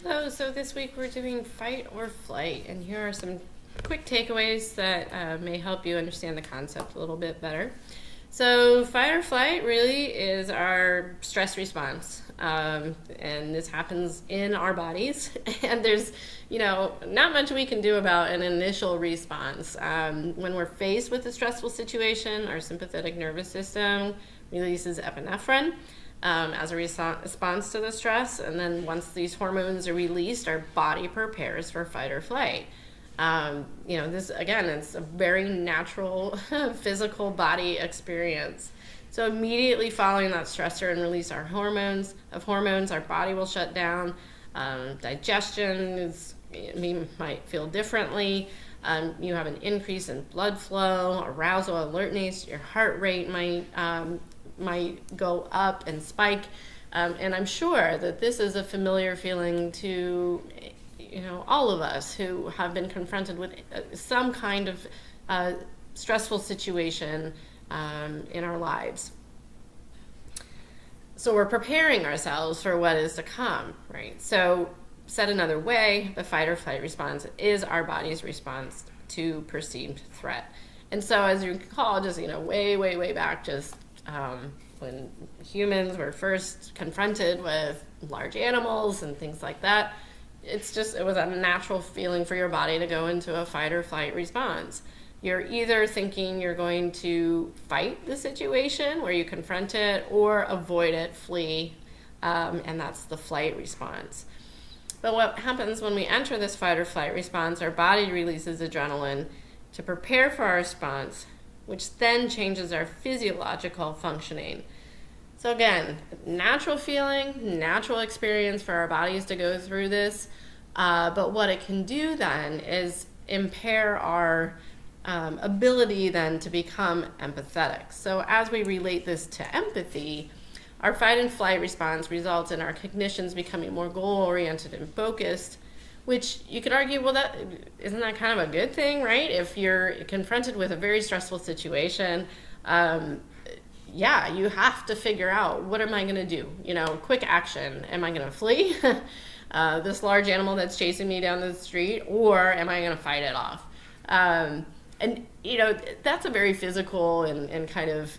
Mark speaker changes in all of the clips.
Speaker 1: Hello, so this week we're doing fight or flight, and here are some quick takeaways that may help you understand the concept a little bit better. So, fight or flight really is our stress response, and this happens in our bodies, and there's, not much we can do about an initial response. When we're faced with a stressful situation, our sympathetic nervous system releases epinephrine as a response to the stress. And then once these hormones are released, our body prepares for fight or flight. This again, it's a very natural physical body experience. So immediately following that stressor and release our hormones, our body will shut down. Digestion we might feel differently. You have an increase in blood flow, arousal, alertness. Your heart rate might go up and spike, and I'm sure that this is a familiar feeling to all of us who have been confronted with some kind of stressful situation in our lives. So we're preparing ourselves for what is to come, right? So said another way, the fight or flight response is our body's response to perceived threat. And so as you recall, just way back, just when humans were first confronted with large animals and things like that, it was a natural feeling for your body to go into a fight or flight response. You're either thinking you're going to fight the situation where you confront it, or avoid it, flee, and that's the flight response. But what happens when we enter this fight or flight response, our body releases adrenaline to prepare for our response, which then changes our physiological functioning. So again, natural feeling, natural experience for our bodies to go through this, but what it can do then is impair our ability then to become empathetic. So as we relate this to empathy, our fight and flight response results in our cognitions becoming more goal-oriented and focused, which you could argue, well, isn't that kind of a good thing, right? If you're confronted with a very stressful situation, you have to figure out, what am I going to do? Quick action. Am I going to flee this large animal that's chasing me down the street, or am I going to fight it off? And that's a very physical and kind of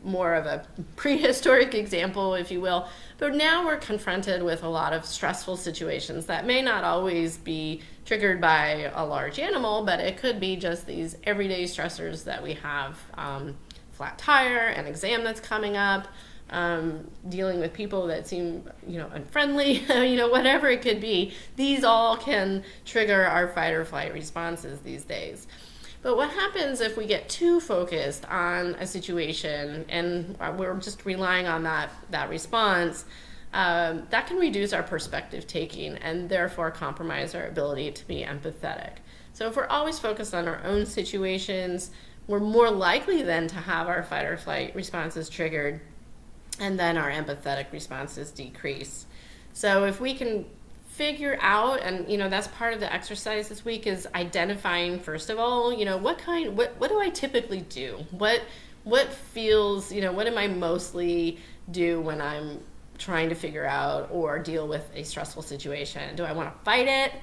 Speaker 1: more of a prehistoric example, if you will. But now we're confronted with a lot of stressful situations that may not always be triggered by a large animal, but it could be just these everyday stressors that we have. Flat tire, an exam that's coming up, dealing with people that seem, unfriendly, whatever it could be. These all can trigger our fight or flight responses these days. But what happens if we get too focused on a situation and we're just relying on that response? That can reduce our perspective taking and therefore compromise our ability to be empathetic. So if we're always focused on our own situations, we're more likely then to have our fight or flight responses triggered, and then our empathetic responses decrease. So if we can figure out, and that's part of the exercise this week, is identifying, first of all, what do I typically do? What feels, what am I mostly do when I'm trying to figure out or deal with a stressful situation? Do I want to fight it,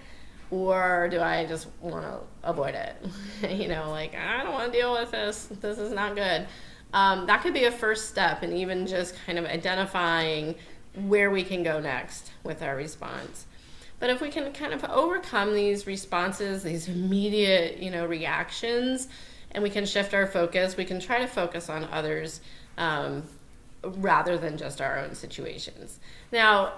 Speaker 1: or do I just want to avoid it? I don't want to deal with this. This is not good. That could be a first step in even just kind of identifying where we can go next with our response. But if we can kind of overcome these responses, these immediate, reactions, and we can shift our focus, we can try to focus on others rather than just our own situations. Now,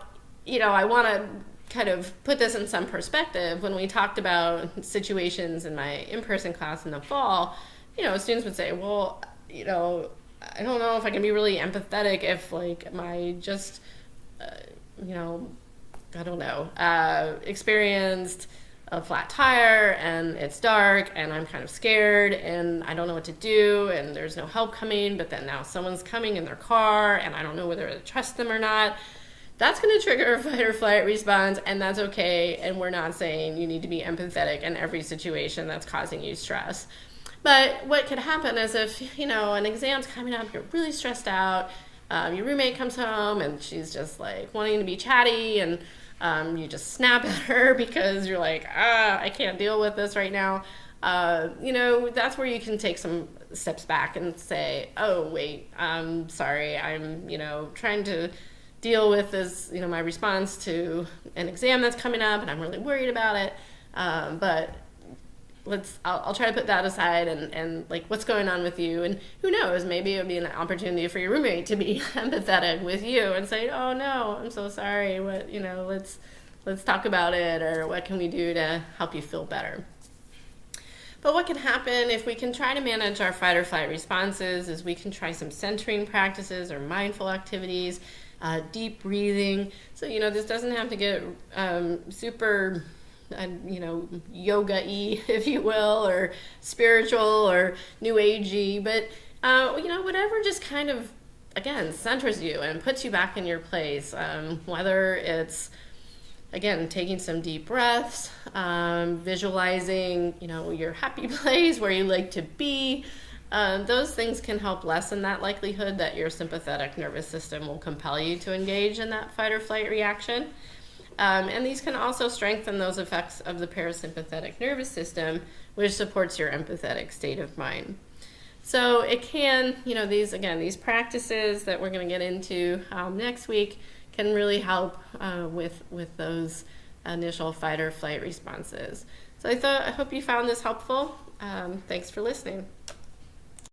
Speaker 1: I want to kind of put this in some perspective. When we talked about situations in my in-person class in the fall, students would say, well, I don't know if I can be really empathetic if my just, experienced a flat tire and it's dark and I'm kind of scared and I don't know what to do and there's no help coming, but then now someone's coming in their car and I don't know whether to trust them or not. That's going to trigger a fight or flight response, and that's okay. And we're not saying you need to be empathetic in every situation that's causing you stress. But what could happen is if, an exam's coming up, you're really stressed out, your roommate comes home and she's just wanting to be chatty and You just snap at her because you're like, I can't deal with this right now. That's where you can take some steps back and say, oh, wait, I'm sorry. I'm, trying to deal with this, my response to an exam that's coming up, and I'm really worried about it. But I'll try to put that aside and like, what's going on with you? And who knows, maybe it would be an opportunity for your roommate to be empathetic with you and say, oh no, I'm so sorry. What, let's talk about it, or what can we do to help you feel better? But what can happen if we can try to manage our fight or flight responses is we can try some centering practices or mindful activities, deep breathing. So, this doesn't have to get super, yoga-y, if you will, or spiritual or new agey, but, whatever just kind of, again, centers you and puts you back in your place, whether it's, again, taking some deep breaths, visualizing, your happy place where you like to be. Those things can help lessen that likelihood that your sympathetic nervous system will compel you to engage in that fight or flight reaction. And these can also strengthen those effects of the parasympathetic nervous system, which supports your empathetic state of mind. So it can, these practices that we're going to get into next week can really help with those initial fight or flight responses. So I hope you found this helpful. Thanks for listening.